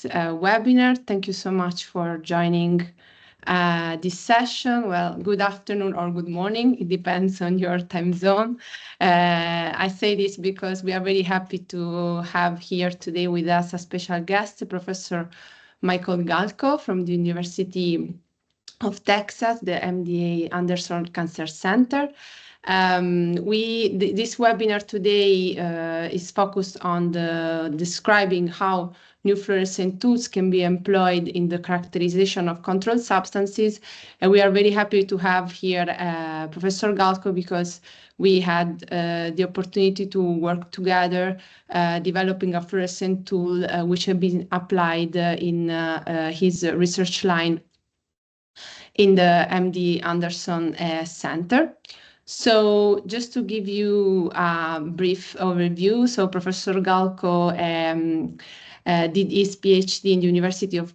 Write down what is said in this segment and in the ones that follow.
webinar. Thank you so much for joining this session. Well, good afternoon or good morning. It depends on your time zone. I say this because we are very happy to have here today with us a special guest, Professor Michael Galko from the University of Texas, the MD Anderson Cancer Center. This webinar today is focused on describing how new fluorescent tools can be employed in the characterization of controlled substances. And we are very happy to have here Professor Galko because we had the opportunity to work together developing a fluorescent tool which has been applied in his research line in the MD Anderson Center. So just to give you a brief overview, so Professor Galko did his PhD in the University of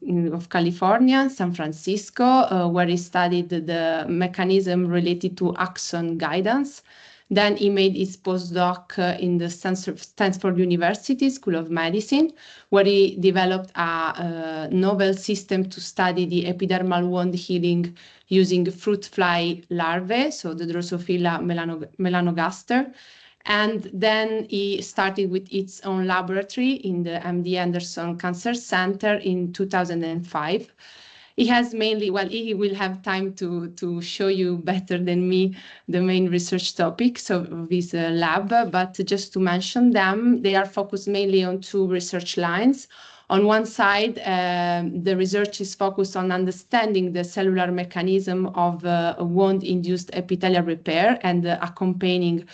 California, San Francisco, where he studied the mechanism related to axon guidance. Then he made his postdoc in the Stanford University School of Medicine, where he developed a novel system to study the epidermal wound healing using fruit fly larvae, so the Drosophila melanogaster. And then he started with its own laboratory in the MD Anderson Cancer Center in 2005. He has mainly, well, he will have time to show you better than me the main research topics of this lab, but just to mention them, they are focused mainly on two research lines. On one side, the research is focused on understanding the cellular mechanism of wound-induced epithelial repair and accompanying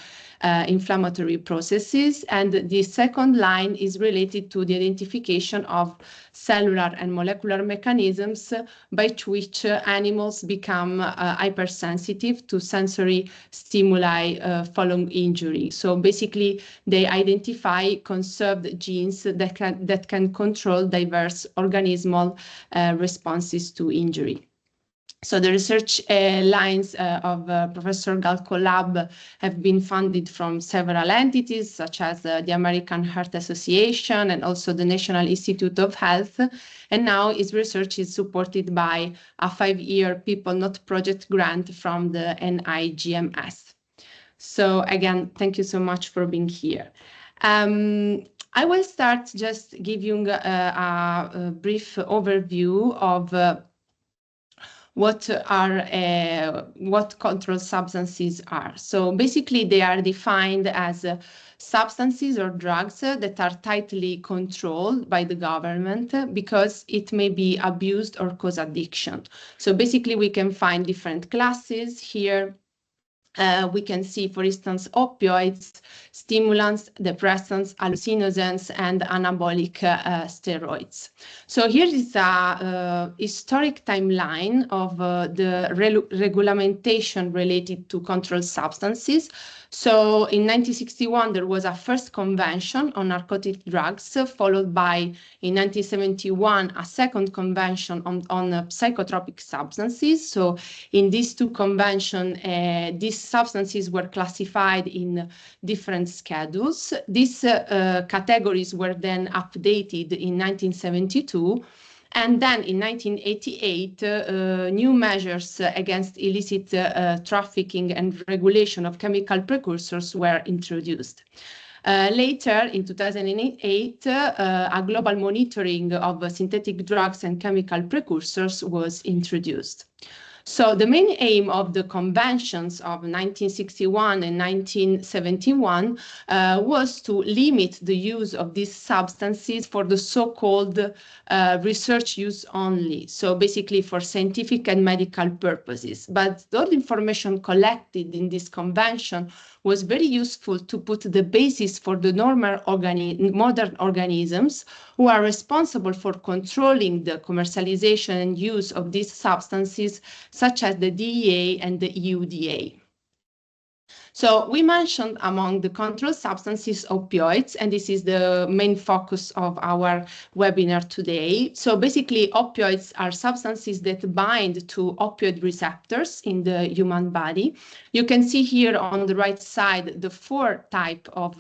inflammatory processes. And the second line is related to the identification of cellular and molecular mechanisms by which animals become hypersensitive to sensory stimuli following injury. So basically, they identify conserved genes that can control diverse organismal responses to injury. So the research lines of Professor Galko Lab have been funded from several entities, such as the American Heart Association and also the National Institute of Health. And now his research is supported by a 5-year People Not Project grant from the NIGMS. So again, thank you so much for being here. I will start just giving a brief overview of what controlled substances are. So basically they are defined as substances or drugs that are tightly controlled by the government because it may be abused or cause addiction. So basically we can find different classes here. We can see, for instance, opioids, stimulants, depressants, hallucinogens, and anabolic steroids. So here is a historic timeline of the regulation related to controlled substances. So in 1961, there was a first convention on narcotic drugs, followed by, in 1971, a second convention on psychotropic substances. So in these two conventions, these substances were classified in different schedules. These categories were then updated in 1972. And then in 1988, new measures against illicit trafficking and regulation of chemical precursors were introduced. Later, in 2008, a global monitoring of synthetic drugs and chemical precursors was introduced. So the main aim of the conventions of 1961 and 1971 was to limit the use of these substances for the so-called research use only, so basically for scientific and medical purposes. But all the information collected in this convention was very useful to put the basis for the normal modern organisms who are responsible for controlling the commercialization and use of these substances, such as the DEA and the EUDA. So we mentioned among the controlled substances opioids, and this is the main focus of our webinar today. So basically, opioids are substances that bind to opioid receptors in the human body. You can see here on the right side the 4 types of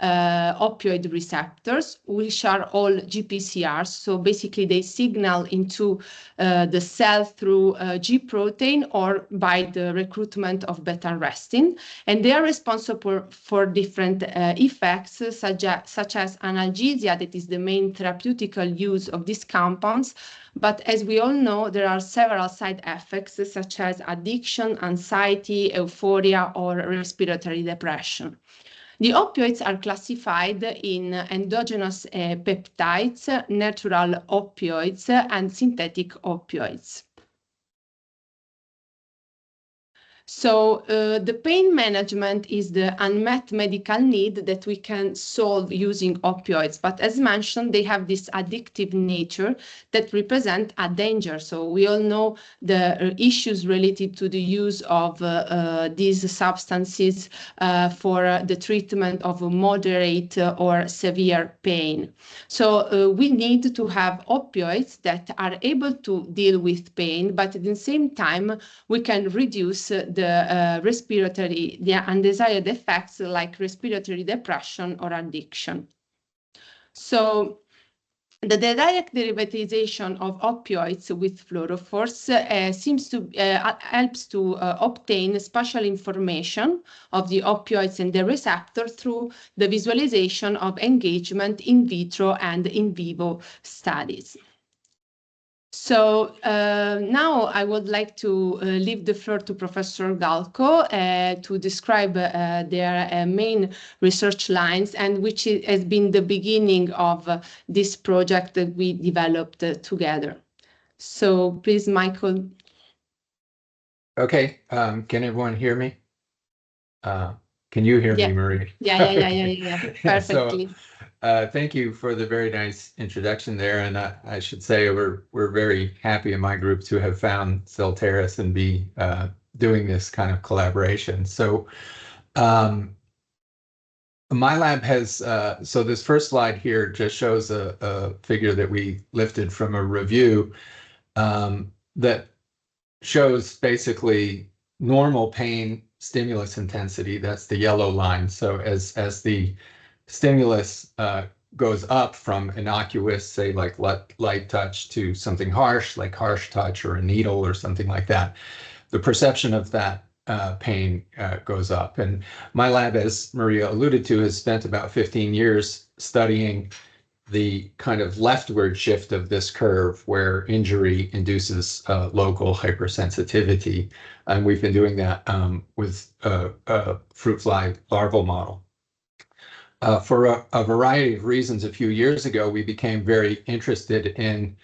opioid receptors, which are all GPCRs. So basically, they signal into the cell through G protein or by the recruitment of beta-arrestin. And they are responsible for different effects, such as analgesia, that is the main therapeutical use of these compounds. But as we all know, there are several side effects, such as addiction, anxiety, euphoria, or respiratory depression. The opioids are classified in endogenous peptides, natural opioids, and synthetic opioids. So the pain management is the unmet medical need that we can solve using opioids. But as mentioned, they have this addictive nature that represent a danger. So we all know the issues related to the use of these substances for the treatment of moderate or severe pain. So we need to have opioids that are able to deal with pain, but at the same time, we can reduce the undesired effects like respiratory depression or addiction. So the direct derivatization of opioids with fluorophores helps to obtain spatial information of the opioids and the receptor through the visualization of engagement in vitro and in vivo studies. So now I would like to leave the floor to Professor Galko to describe their main research lines, and which has been the beginning of this project that we developed together. So please, Michael. Okay, can everyone hear me? Can you hear me, Marie? Yeah, perfectly. So, thank you for the very nice introduction there, and I should say we're very happy in my group to have found Celtarys and be doing this kind of collaboration. So my lab has, so this first slide here just shows a figure that we lifted from a review that shows basically normal pain stimulus intensity. That's the yellow line. So as the stimulus goes up from innocuous, say like light touch, to something harsh, like harsh touch or a needle or something like that, the perception of that pain goes up. And my lab, as Maria alluded to, has spent about 15 years studying the kind of leftward shift of this curve where injury induces local hypersensitivity. And we've been doing that with a fruit fly larval model. For a variety of reasons, a few years ago, we became very interested in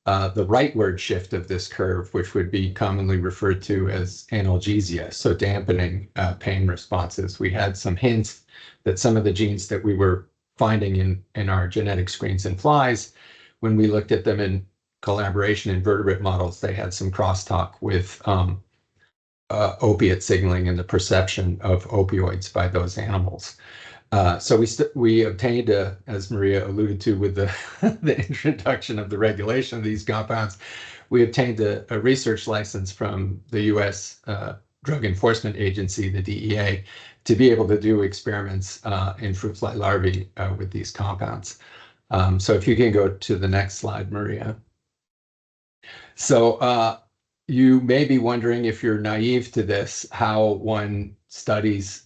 the rightward shift of this curve, which would be commonly referred to as analgesia, so dampening pain responses. We had some hints that some of the genes that we were finding in our genetic screens in flies, when we looked at them in collaboration in vertebrate models, they had some crosstalk with opiate signaling and the perception of opioids by those animals. So we obtained, as Maria alluded to with the introduction of the regulation of these compounds, we obtained a research license from the U.S. Drug Enforcement Agency, the DEA, to be able to do experiments in fruit fly larvae with these compounds. So if you can go to the next slide, Maria. So you may be wondering, if you're naive to this, how one studies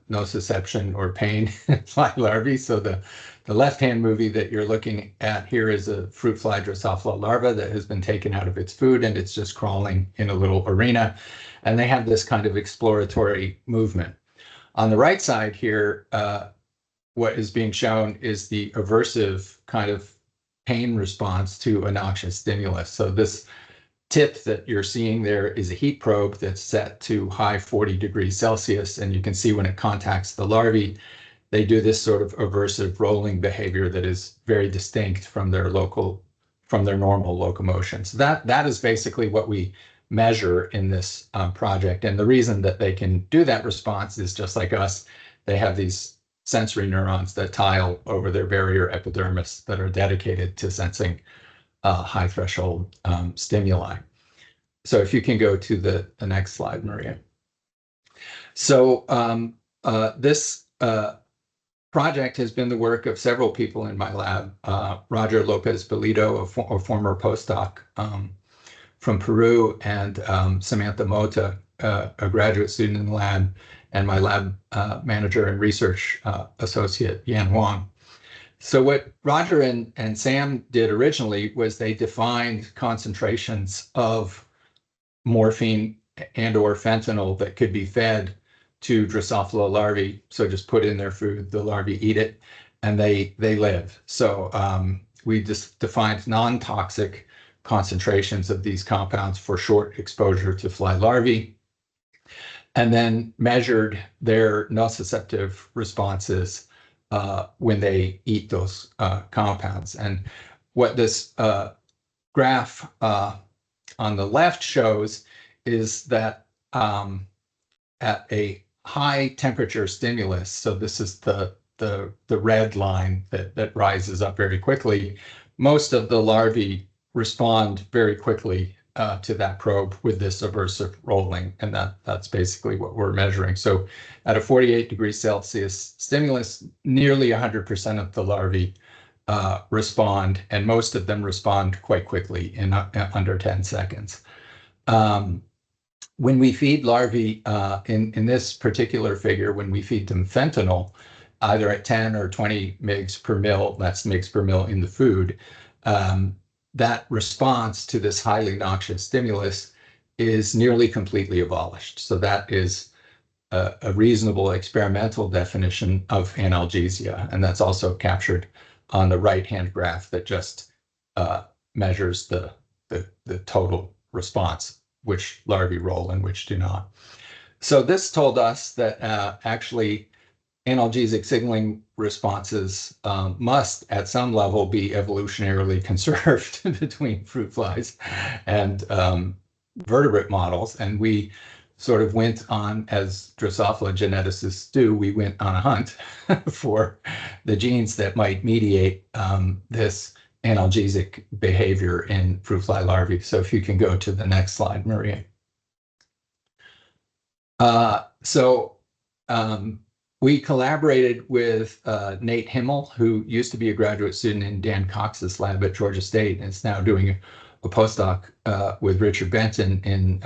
nociception or pain in fly larvae. So the left-hand movie that you're looking at here is a fruit fly Drosophila larva that has been taken out of its food, and it's just crawling in a little arena. And they have this kind of exploratory movement. On the right side here, what is being shown is the aversive kind of pain response to a noxious stimulus. So this tip that you're seeing there is a heat probe that's set to high 40 degrees Celsius. And you can see when it contacts the larvae, they do this sort of aversive rolling behavior that is very distinct from their normal locomotion. So that is basically what we measure in this project. And the reason that they can do that response is just like us. They have these sensory neurons that tile over their barrier epidermis that are dedicated to sensing high threshold stimuli. So if you can go to the next slide, Maria. So this project has been the work of several people in my lab. Roger Lopez Belito, a former postdoc from Peru, and Samantha Mota, a graduate student in the lab, and my lab manager and research associate, Yan Wang. So what Roger and Sam did originally was they defined concentrations of morphine and or fentanyl that could be fed to Drosophila larvae. So just put in their food, the larvae eat it, and they live. So we just defined non-toxic concentrations of these compounds for short exposure to fly larvae, and then measured their nociceptive responses when they eat those compounds. And what this graph on the left shows is that at a high temperature stimulus, so this is the red line that rises up very quickly, most of the larvae respond very quickly to that probe with this aversive rolling, and that's basically what we're measuring. So at a 48 degrees Celsius stimulus, nearly 100% of the larvae respond, and most of them respond quite quickly in under 10 seconds. When we feed larvae, in this particular figure, when we feed them fentanyl, either at 10 or 20 mg per mil, that's mg per mil in the food, that response to this highly noxious stimulus is nearly completely abolished. So that is a reasonable experimental definition of analgesia, and that's also captured on the right-hand graph that just measures the total response, which larvae roll and which do not. So this told us that actually analgesic signaling responses must at some level be evolutionarily conserved between fruit flies and vertebrate models. And we sort of went on, as Drosophila geneticists do, we went on a hunt for the genes that might mediate this analgesic behavior in fruit fly larvae. So if you can go to the next slide, Maria. We collaborated with Nate Himmel, who used to be a graduate student in Dan Cox's lab at Georgia State and is now doing a postdoc with Richard Benton in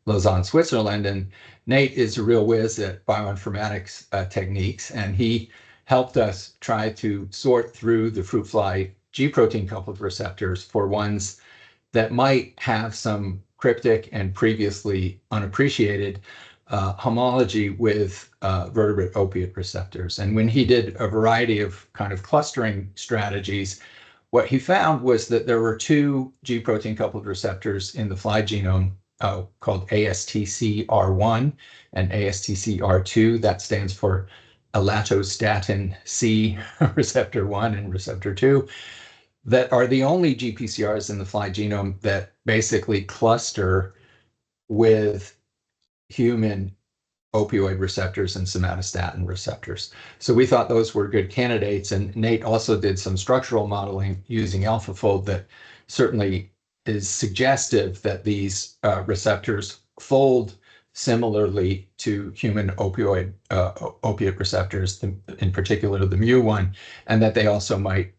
Lausanne, Switzerland. And Nate is a real whiz at bioinformatics techniques, and he helped us try to sort through the fruit fly G protein coupled receptors for ones that might have some cryptic and previously unappreciated homology with vertebrate opiate receptors. And when he did a variety of kind of clustering strategies, what he found was that there were two G protein coupled receptors in the fly genome called ASTCR1 and ASTCR2. That stands for elatostatin C receptor 1 and receptor 2, that are the only GPCRs in the fly genome that basically cluster with human opioid receptors and somatostatin receptors. So we thought those were good candidates. And Nate also did some structural modeling using AlphaFold that certainly is suggestive that these receptors fold similarly to human opiate receptors, in particular the mu1, and that they also might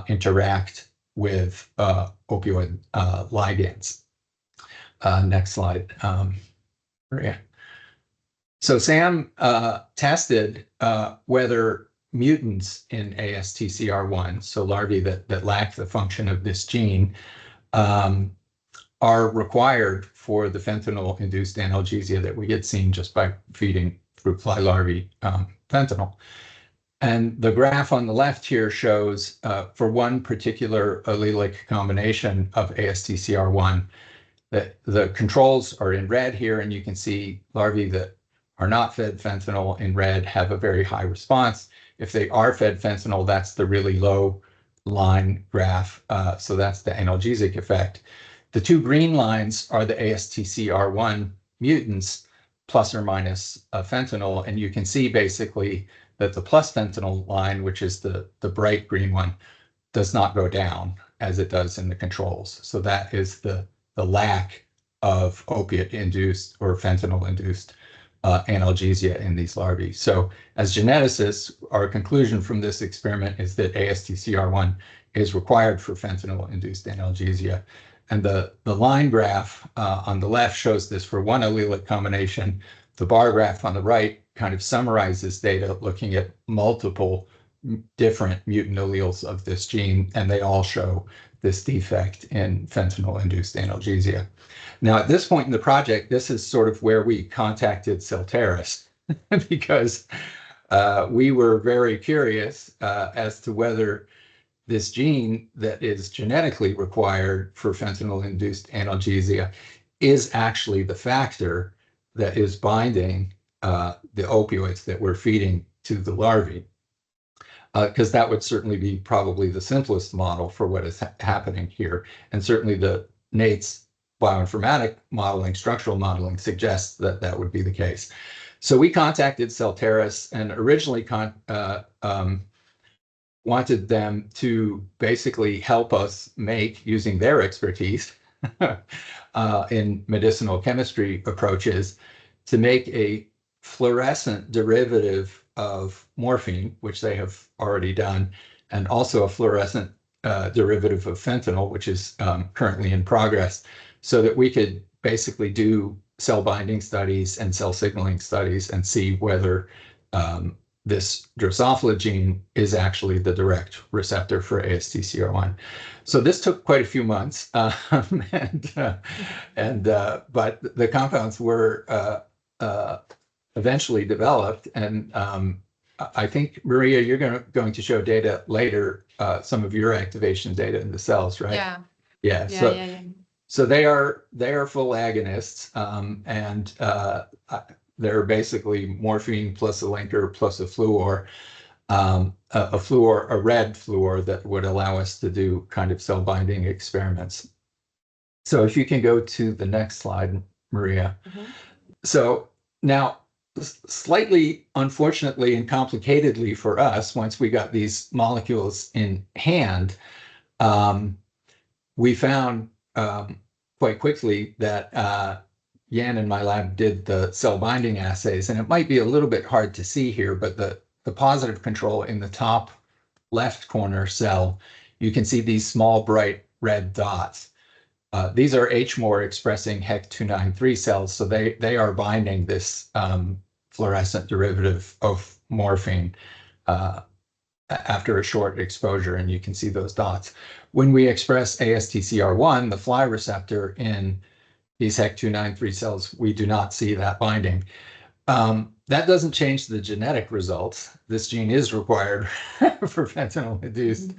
interact with opioid ligands. Next slide, Maria. So Sam tested whether mutants in ASTCR1, so larvae that lack the function of this gene, are required for the fentanyl-induced analgesia that we get seen just by feeding fruit fly larvae fentanyl. And the graph on the left here shows for one particular allelic combination of ASTCR1, that the controls are in red here, and you can see larvae that are not fed fentanyl in red have a very high response. If they are fed fentanyl, that's the really low line graph. So that's the analgesic effect. The two green lines are the ASTCR1 mutants plus or minus fentanyl, and you can see basically that the plus fentanyl line, which is the bright green one, does not go down as it does in the controls. So that is the lack of opiate-induced or fentanyl-induced analgesia in these larvae. So as geneticists, our conclusion from this experiment is that ASTCR1 is required for fentanyl-induced analgesia. And the line graph on the left shows this for one allelic combination. The bar graph on the right kind of summarizes data looking at multiple different mutant alleles of this gene, and they all show this defect in fentanyl-induced analgesia. Now, at this point in the project, this is sort of where we contacted Celtarys because we were very curious as to whether this gene that is genetically required for fentanyl-induced analgesia is actually the factor that is binding the opioids that we're feeding to the larvae. Because that would certainly be probably the simplest model for what is happening here. And certainly the Nate's bioinformatic modeling, structural modeling suggests that that would be the case. So we contacted Celtarys and originally wanted them to basically help us make, using their expertise in medicinal chemistry approaches, to make a fluorescent derivative of morphine, which they have already done, and also a fluorescent derivative of fentanyl, which is currently in progress, so that we could basically do cell binding studies and cell signaling studies and see whether this Drosophila gene is actually the direct receptor for ASTCR1. So this took quite a few months, but the compounds were eventually developed, and I think, Maria, you're going to show data later, some of your activation data in the cells, right? Yeah. So they are full agonists, and they're basically morphine plus a linker plus a fluor, a red fluor that would allow us to do kind of cell binding experiments. So if you can go to the next slide, Maria. Mm-hmm. So now, slightly unfortunately and complicatedly for us, once we got these molecules in hand, we found quite quickly that Yan in my lab did the cell binding assays, and it might be a little bit hard to see here, but the positive control in the top left corner cell, you can see these small bright red dots. These are HMOR expressing HEC293 cells, so they are binding this fluorescent derivative of morphine after a short exposure, and you can see those dots. When we express ASTCR1, the fly receptor in these HEC293 cells, we do not see that binding. That doesn't change the genetic results. This gene is required for fentanyl-induced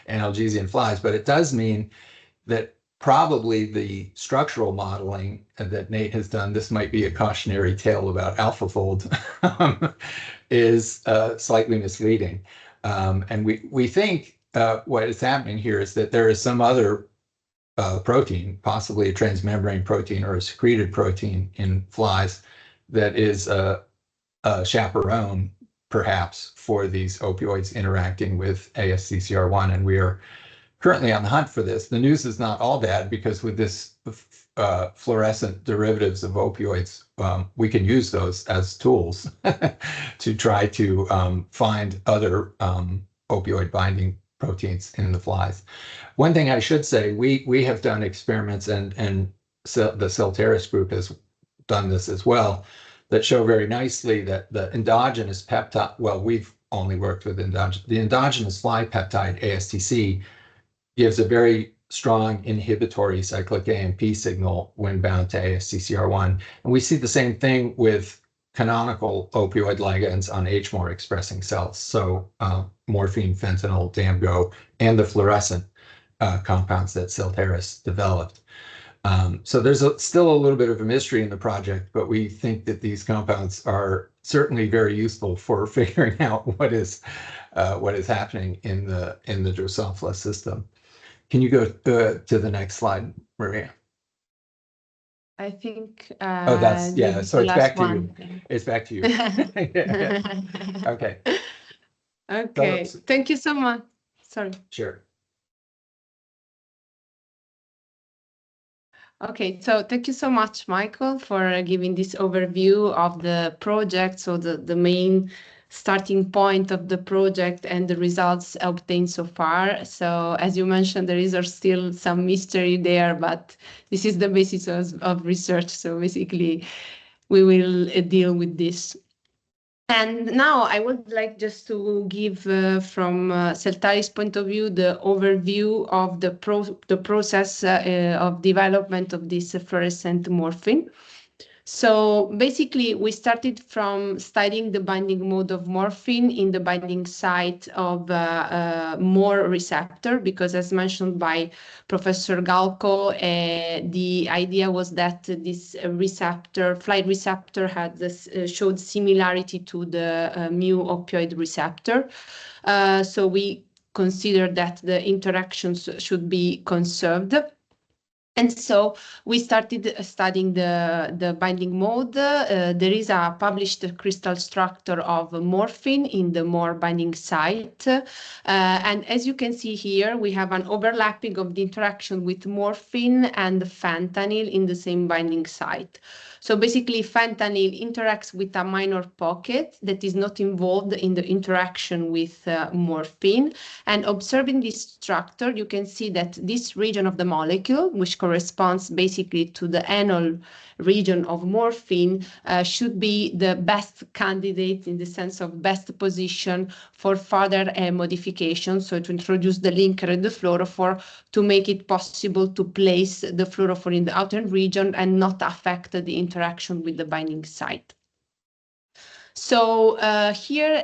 analgesia in flies, but it does mean that probably the structural modeling that Nate has done, this might be a cautionary tale about AlphaFold, is slightly misleading. And we think what is happening here is that there is some other protein, possibly a transmembrane protein or a secreted protein in flies that is a chaperone, perhaps, for these opioids interacting with ASTCR1, and we are currently on the hunt for this. The news is not all bad, because with this fluorescent derivatives of opioids, we can use those as tools to try to find other opioid binding proteins in the flies. One thing I should say, we have done experiments, and the Celtarys group has done this as well, that show very nicely that the endogenous peptide, well, we've only worked with the endogenous fly peptide, ASTC, gives a very strong inhibitory cyclic AMP signal when bound to ASTCR1. And we see the same thing with canonical opioid ligands on HMOR expressing cells. So morphine, fentanyl, DAMGO, and the fluorescent compounds that Celtarys developed. So there's still a little bit of a mystery in the project, but we think that these compounds are certainly very useful for figuring out what is happening in the Drosophila system. Can you go to the next slide, Maria? I think Oh, that's, yeah, this is so the it's last back to you. one. It's back to you. Okay, Okay, so thank you so much. Sorry. sure. Okay, so thank you so much, Michael, for giving this overview of the project. So the main starting point of the project and the results obtained so far. So as you mentioned, there is still some mystery there, but this is the basis of research. So basically, we will deal with this. And now I would like just to give from Celtarys' point of view the overview of the process of development of this fluorescent morphine. So basically, we started from studying the binding mode of morphine in the binding site of MOR receptor, because as mentioned by Professor Galco, the idea was that this receptor, flight receptor, had showed similarity to the mu opioid receptor. So we considered that the interactions should be conserved. And so we started studying the binding mode. There is a published crystal structure of morphine in the MOR binding site. And as you can see here, we have an overlapping of the interaction with morphine and fentanyl in the same binding site. So basically, fentanyl interacts with a minor pocket that is not involved in the interaction with morphine. And observing this structure, you can see that this region of the molecule, which corresponds basically to the enol region of morphine, should be the best candidate in the sense of best position for further modification. So to introduce the linker and the fluorophore to make it possible to place the fluorophore in the outer region and not affect the interaction with the binding site. So here,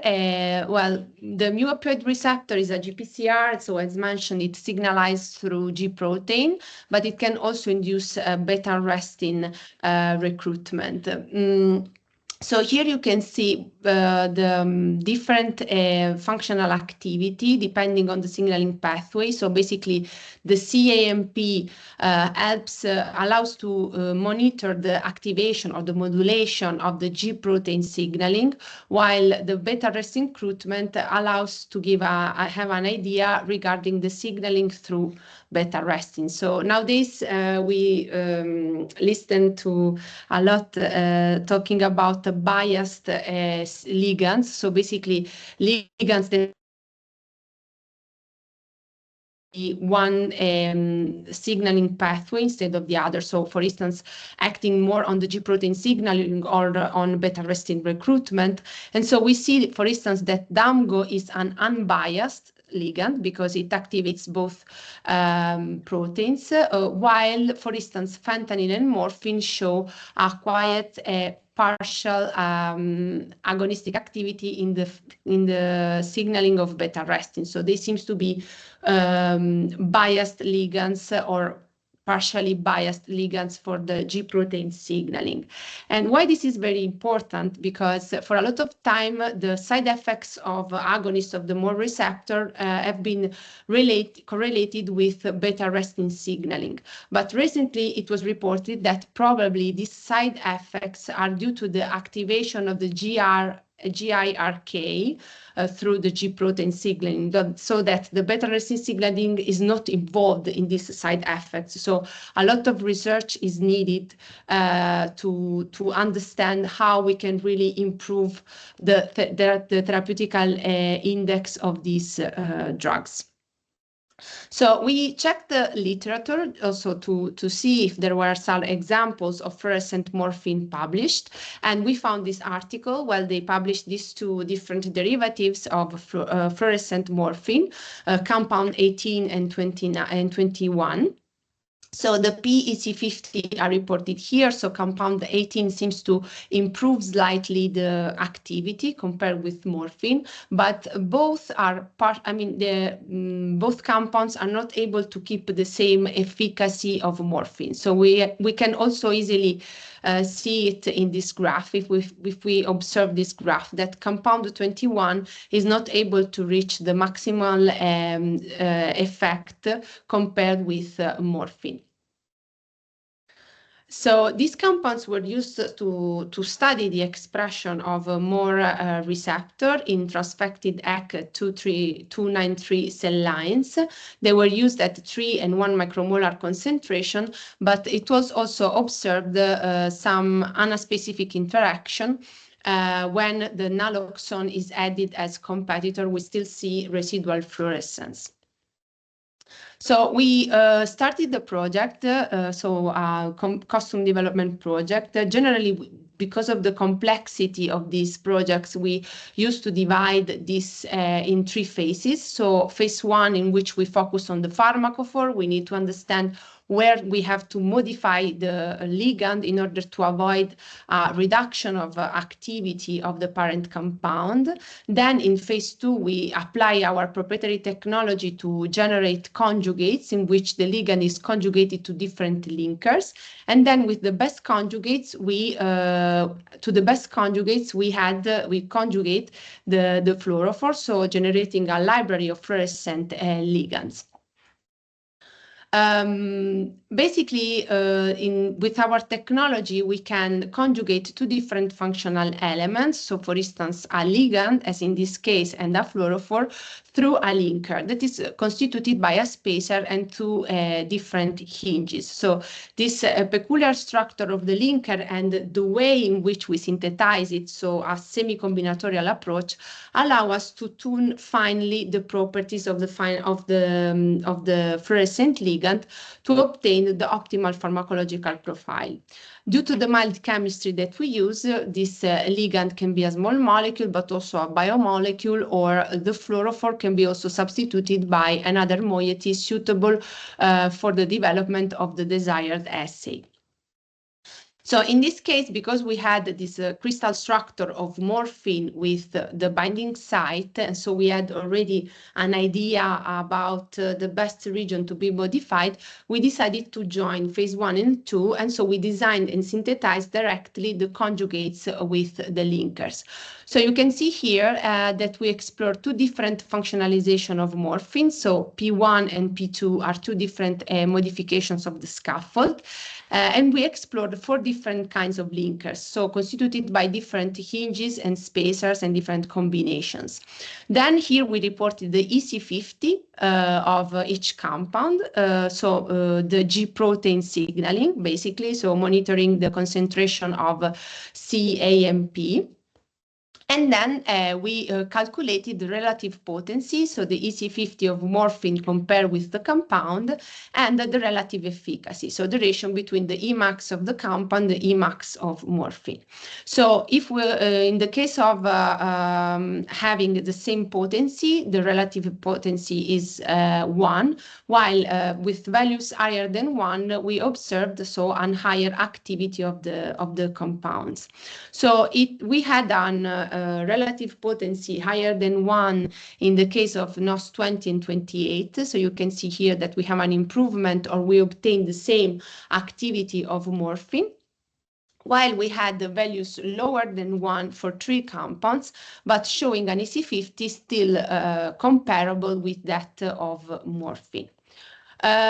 well, the mu opioid receptor is a GPCR. So as mentioned, it's signalized through G protein, but it can also induce beta-arrestin recruitment. So here you can see the different functional activity depending on the signaling pathway. So basically, the CAMP allows to monitor the activation or the modulation of the G protein signaling, while the beta-arrestin recruitment allows to have an idea regarding the signaling through beta-arrestin. So nowadays we listen to a lot talking about biased ligands. So basically ligands that one signaling pathway instead of the other. So for instance, acting more on the G protein signaling or on beta-arrestin recruitment. And so we see, for instance, that DAMGO is an unbiased ligand because it activates both proteins, while, for instance, fentanyl and morphine show a quiet partial agonistic activity in the signaling of beta-arrestin. So they seem to be biased ligands or partially biased ligands for the G protein signaling. And why this is very important, because for a lot of time, the side effects of agonists of the MOR receptor have been correlated with beta-arrestin signaling. But recently, it was reported that probably these side effects are due to the activation of the GIRK through the G protein signaling, so that the beta-arrestin signaling is not involved in these side effects. So a lot of research is needed to understand how we can really improve the therapeutical index of these drugs. So we checked the literature also to see if there were some examples of fluorescent morphine published. And we found this article. Well, they published these two different derivatives of fluorescent morphine, compound 18 and 21. So the PEC50 are reported here. So compound 18 seems to improve slightly the activity compared with morphine, but both are both compounds are not able to keep the same efficacy of morphine. So we can also easily see it in this graph if we observe this graph, that compound 21 is not able to reach the maximal effect compared with morphine. So these compounds were used to study the expression of a more receptor in transfected EC293 cell lines. They were used at 3 and 1 micromolar concentration, but it was also observed some anaspecific interaction. When the naloxone is added as competitor, we still see residual fluorescence. So we started the project, custom development project. Generally, because of the complexity of these projects, we used to divide this in 3 phases. So phase 1, in which we focus on the pharmacophore, we need to understand where we have to modify the ligand in order to avoid reduction of activity of the parent compound. Then in phase 2, we apply our proprietary technology to generate conjugates in which the ligand is conjugated to different linkers. And then with the best conjugates, we conjugate the fluorophore, so generating a library of fluorescent ligands. Basically, with our technology, we can conjugate 2 different functional elements. So, for instance, a ligand, as in this case, and a fluorophore, through a linker that is constituted by a spacer and 2 different hinges. So, this peculiar structure of the linker and the way in which we synthesize it, so a semi-combinatorial approach, allow us to tune finely the properties of the fluorescent ligand to obtain the optimal pharmacological profile. Due to the mild chemistry that we use, this ligand can be a small molecule, but also a biomolecule, or the fluorophore can be also substituted by another moiety suitable for the development of the desired assay. So in this case, because we had this crystal structure of morphine with the binding site, and so we had already an idea about the best region to be modified, we decided to join phase 1 and 2, and so we designed and synthesized directly the conjugates with the linkers. So you can see here that we explore 2 different functionalization of morphine. So P1 and P2 are 2 different modifications of the scaffold. And we explored 4 different kinds of linkers, so constituted by different hinges and spacers and different combinations. Then here we reported the EC50 of each compound, the G protein signaling, basically, so monitoring the concentration of CAMP. And then we calculated the relative potency, so the EC50 of morphine compared with the compound, and the relative efficacy, so the ratio between the Emax of the compound and the Emax of morphine. So if we, in the case of having the same potency, the relative potency is 1, while with values higher than 1, we observed a higher activity of the compounds. So we had an relative potency higher than 1 in the case of NOS 20 and 28. So you can see here that we have an improvement, or we obtained the same activity of morphine, while we had the values lower than 1 for 3 compounds, but showing an EC50 still comparable with that of morphine.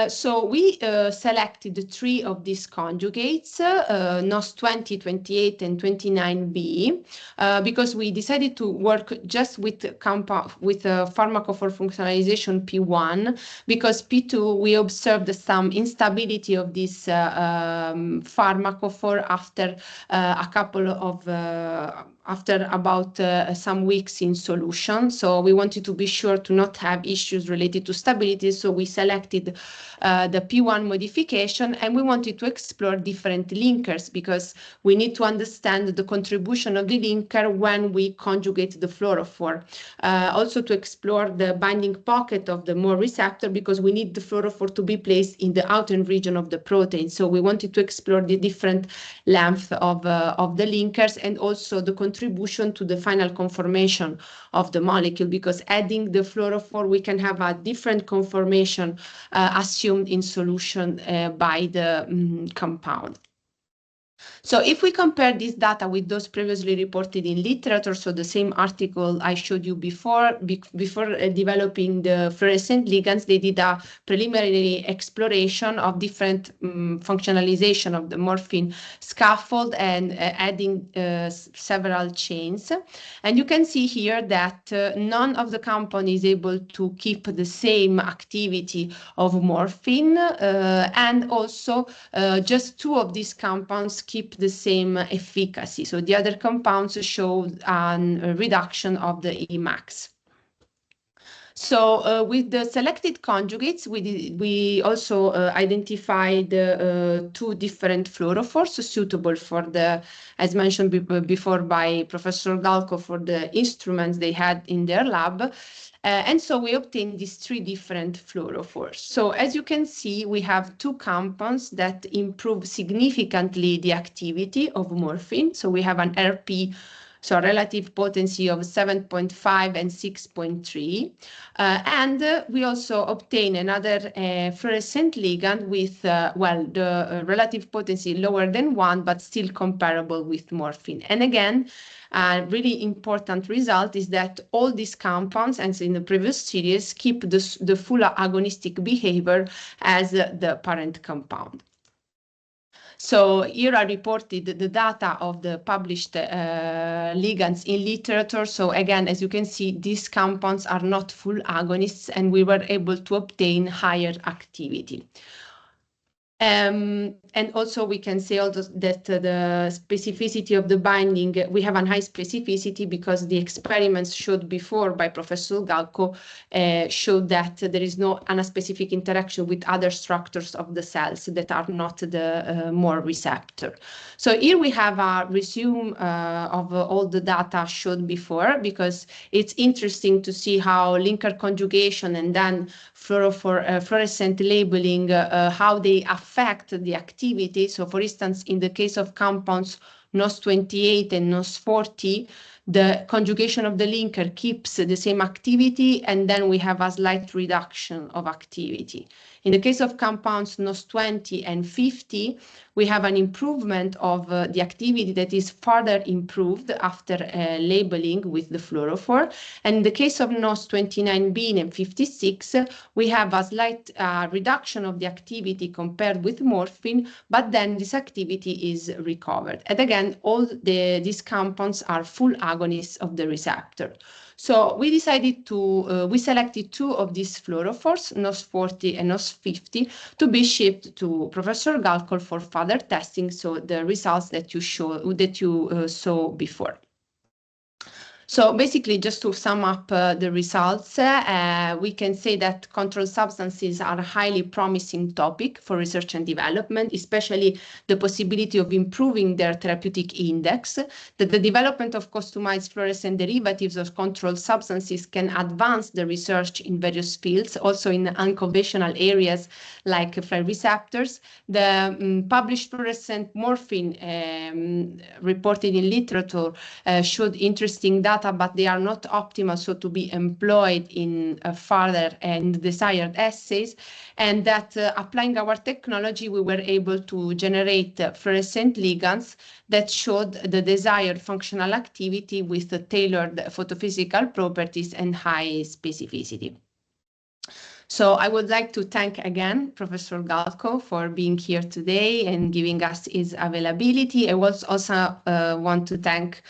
So we selected 3 of these conjugates, NOS 20, 28, and 29B, because we decided to work just with pharmacophore functionalization P1, because P2 we observed some instability of this pharmacophore after after about some weeks in solution. So we wanted to be sure to not have issues related to stability. So we selected the P1 modification, and we wanted to explore different linkers, because we need to understand the contribution of the linker when we conjugate the fluorophore. Also to explore the binding pocket of the MOR receptor, because we need the fluorophore to be placed in the outer region of the protein. So we wanted to explore the different length of the linkers, and also the contribution to the final conformation of the molecule, because adding the fluorophore, we can have a different conformation assumed in solution by the compound. So if we compare this data with those previously reported in literature, so the same article I showed you before, developing the fluorescent ligands, they did a preliminary exploration of different functionalization of the morphine scaffold and adding several chains. And you can see here that none of the compound is able to keep the same activity of morphine, and also just 2 of these compounds keep the same efficacy. So the other compounds show a reduction of the Emax. So with the selected conjugates, we also identified 2 different fluorophores suitable for the, as mentioned before by Professor Galko, for the instruments they had in their lab. And so we obtained these 3 different fluorophores. So as you can see, we have 2 compounds that improve significantly the activity of morphine. So we have an RP, so a relative potency of 7.5 and 6.3. And we also obtain another fluorescent ligand with, the relative potency lower than 1, but still comparable with morphine. And again, a really important result is that all these compounds, as in the previous series, keep the full agonistic behavior as the parent compound. So here I reported the data of the published ligands in literature. So again, as you can see, these compounds are not full agonists, and we were able to obtain higher activity. And also we can say also that the specificity of the binding, we have a high specificity because the experiments showed before by Professor Galko showed that there is no anaspecific interaction with other structures of the cells that are not the MOR receptor. So here we have a resume of all the data showed before, because it's interesting to see how linker conjugation and then fluorescent labeling, how they affect the activity. So for instance, in the case of compounds NOS28 and NOS40, the conjugation of the linker keeps the same activity, and then we have a slight reduction of activity. In the case of compounds NOS20 and 50, we have an improvement of the activity that is further improved after labeling with the fluorophore. And in the case of NOS29B and 56, we have a slight reduction of the activity compared with morphine, but then this activity is recovered. And again, all these compounds are full agonists of the receptor. So we decided to, we selected 2 of these fluorophores, NOS40 and NOS50, to be shipped to Professor Galko for further testing. So the results that you saw before. So basically, just to sum up the results, we can say that controlled substances are a highly promising topic for research and development, especially the possibility of improving their therapeutic index, that the development of customized fluorescent derivatives of controlled substances can advance the research in various fields, also in unconventional areas like Fly receptors. The published fluorescent morphine reported in literature showed interesting data, but they are not optimal, so to be employed in further and desired assays, and that applying our technology, we were able to generate fluorescent ligands that showed the desired functional activity with the tailored photophysical properties and high specificity. So I would like to thank again Professor Galko for being here today and giving us his availability. I also want to thank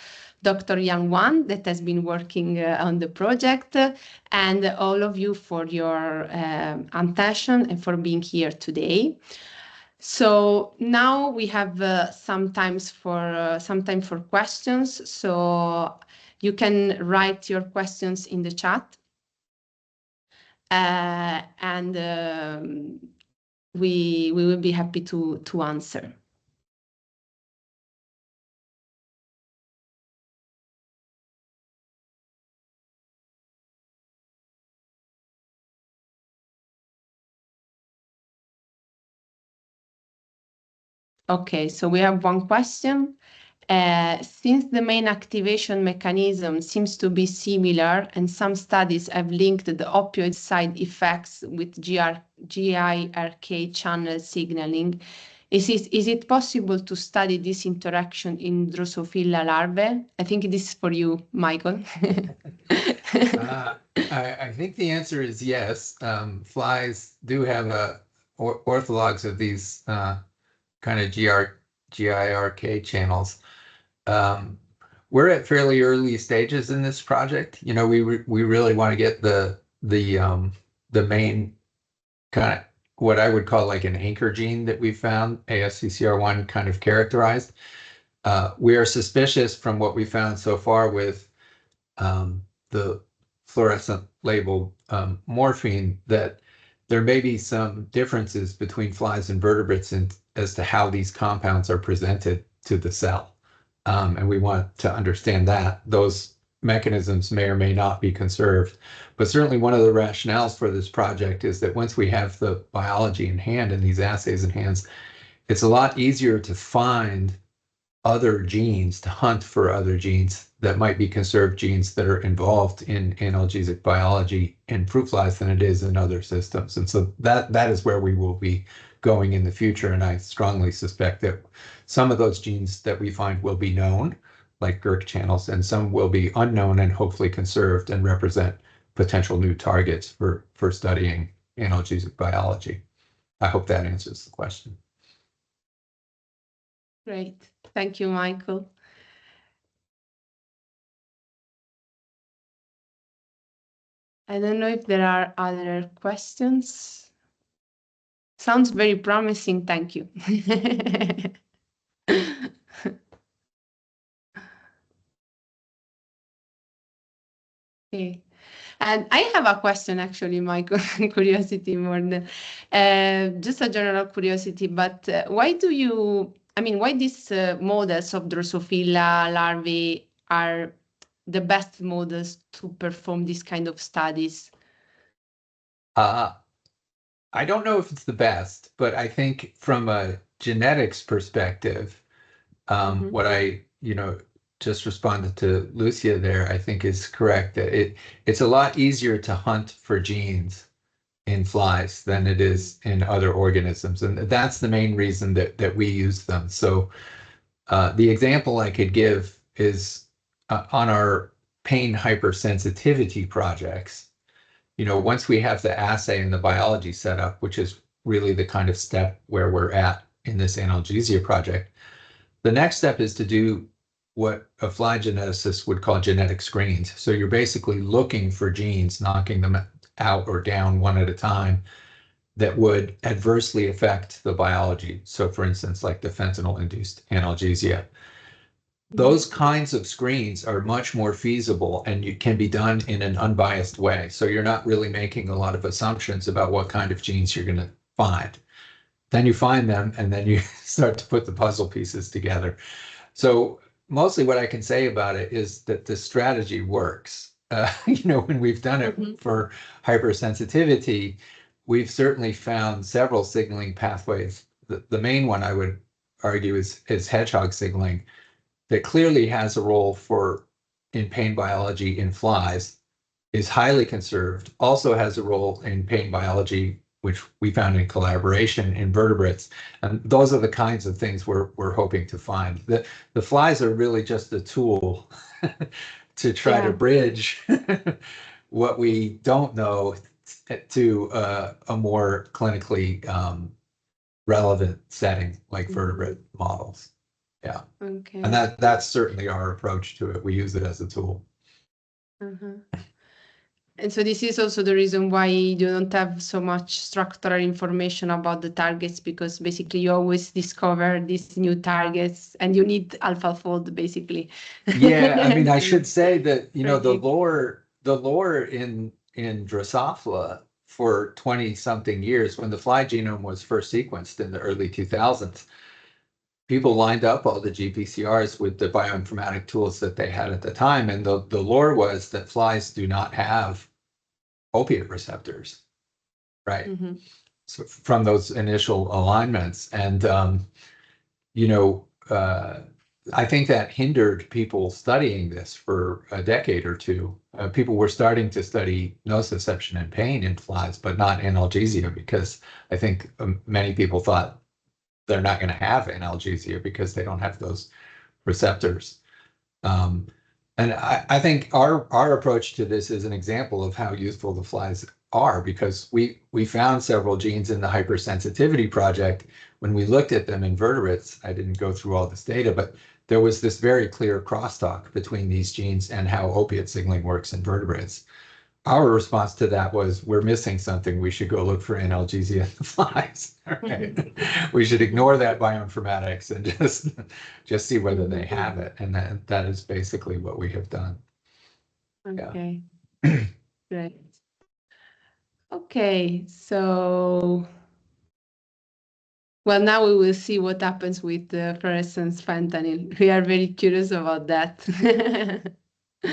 Dr. Yang Wan that has been working on the project, and all of you for your attention and for being here today. So now we have some time for questions. So you can write your questions in the chat. And we will be happy to answer. Okay, so we have one question. Since the main activation mechanism seems to be similar and some studies have linked the opioid side effects with GIRK channel signaling, Is it possible to study this interaction in Drosophila larvae? I think this is for you, Michael. I think the answer is yes. Flies do have orthologs of these kind of GIRK channels. We're at fairly early stages in this project. You know, we really want to get the main kind of what I would call like an anchor gene that we found, ASCCR1, kind of characterized. We are suspicious from what we found so far with the fluorescent labeled morphine that there may be some differences between flies and vertebrates as to how these compounds are presented to the cell. And we want to understand that. Those mechanisms may or may not be conserved. But certainly one of the rationales for this project is that once we have the biology in hand and these assays in hand, it's a lot easier to find other genes, to hunt for other genes that might be conserved genes that are involved in analgesic biology in fruit flies than it is in other systems. And so that is where we will be going in the future. And I strongly suspect that some of those genes that we find will be known, like GIRK channels, and some will be unknown and hopefully conserved and represent potential new targets for studying analgesic biology. I hope that answers the question. Great. Thank you, Michael. I don't know if there are other questions. Sounds very promising. Thank you. Okay. And I have a question, actually, Michael, curiosity more than just a general curiosity, but why these models of Drosophila larvae are the best models to perform this kind of studies? I don't know if it's the best, but I think from a genetics perspective, what I, just responded to Lucia there, I think is correct that it's a lot easier to hunt for genes in flies than it is in other organisms. And that's the main reason that we use them. So the example I could give is on our pain hypersensitivity projects. Once we have the assay and the biology set up, which is really the kind of step where we're at in this analgesia project, the next step is to do what a fly geneticist would call genetic screens. So you're basically looking for genes, knocking them out or down one at a time that would adversely affect the biology. So for instance, like the fentanyl-induced analgesia. Those kinds of screens are much more feasible and you can be done in an unbiased way. So you're not really making a lot of assumptions about what kind of genes you're going to find. Then you find them and then you start to put the puzzle pieces together. So mostly what I can say about it is that the strategy works. When we've done it for hypersensitivity, we've certainly found several signaling pathways. The main one I would argue is hedgehog signaling that clearly has a role in pain biology in flies, is highly conserved, also has a role in pain biology, which we found in collaboration in vertebrates. And those are the kinds of things we're hoping to find. The flies are really just a tool to try to bridge what we don't know to a more clinically relevant setting like vertebrate models. Yeah. Okay. And that's certainly our approach to it. We use it as a tool. And so this is also the reason why you don't have so much structural information about the targets, because basically you always discover these new targets and you need AlphaFold basically. Yeah, I mean, I should say that, the lore in Drosophila for 20 something years, when the fly genome was first sequenced in the early 2000s, people lined up all the GPCRs with the bioinformatic tools that they had at the time. And the lore was that flies do not have opiate receptors, right? So from those initial alignments. And, I think that hindered people studying this for a decade or two. People were starting to study nociception and pain in flies, but not analgesia, because I think many people thought they're not going to have analgesia because they don't have those receptors. And I think our approach to this is an example of how useful the flies are, because we found several genes in the hypersensitivity project. When we looked at them in vertebrates, I didn't go through all this data, but there was this very clear crosstalk between these genes and how opiate signaling works in vertebrates. Our response to that was, we're missing something. We should go look for analgesia in the flies. Right? We should ignore that bioinformatics and just see whether they have it. And that is basically what we have done. Okay, great. Okay, so well, now we will see what happens with the fluorescent fentanyl. We are very curious about that.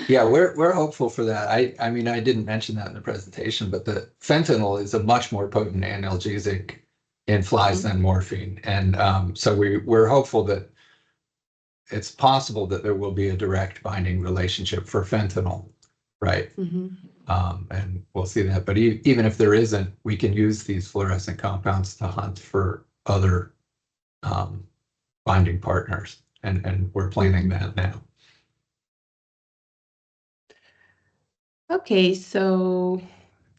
Yeah, we're hopeful for that. I mean, I didn't mention that in the presentation, but the fentanyl is a much more potent analgesic in flies than morphine, and so we're hopeful that it's possible that there will be a direct binding relationship for fentanyl, right? And we'll see that. But even if there isn't, we can use these fluorescent compounds to hunt for other binding partners, and we're planning that now. Okay, so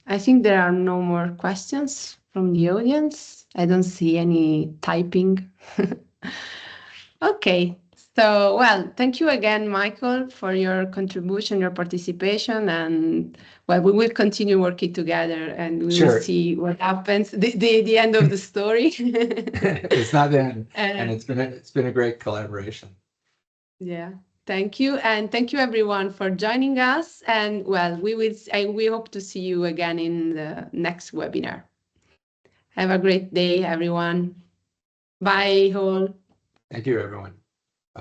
I think there are no more questions from the audience. I don't see any typing. Okay, so well, thank you again, Michael, for your contribution, your participation, and well, we will continue working together, and we will see what happens. The end of the story. It's not the end, and it's been a great collaboration. Yeah. Thank you, and thank you everyone for joining us. And well, we hope to see you again in the next webinar. Have a great day, everyone. Bye, all. Thank you, everyone.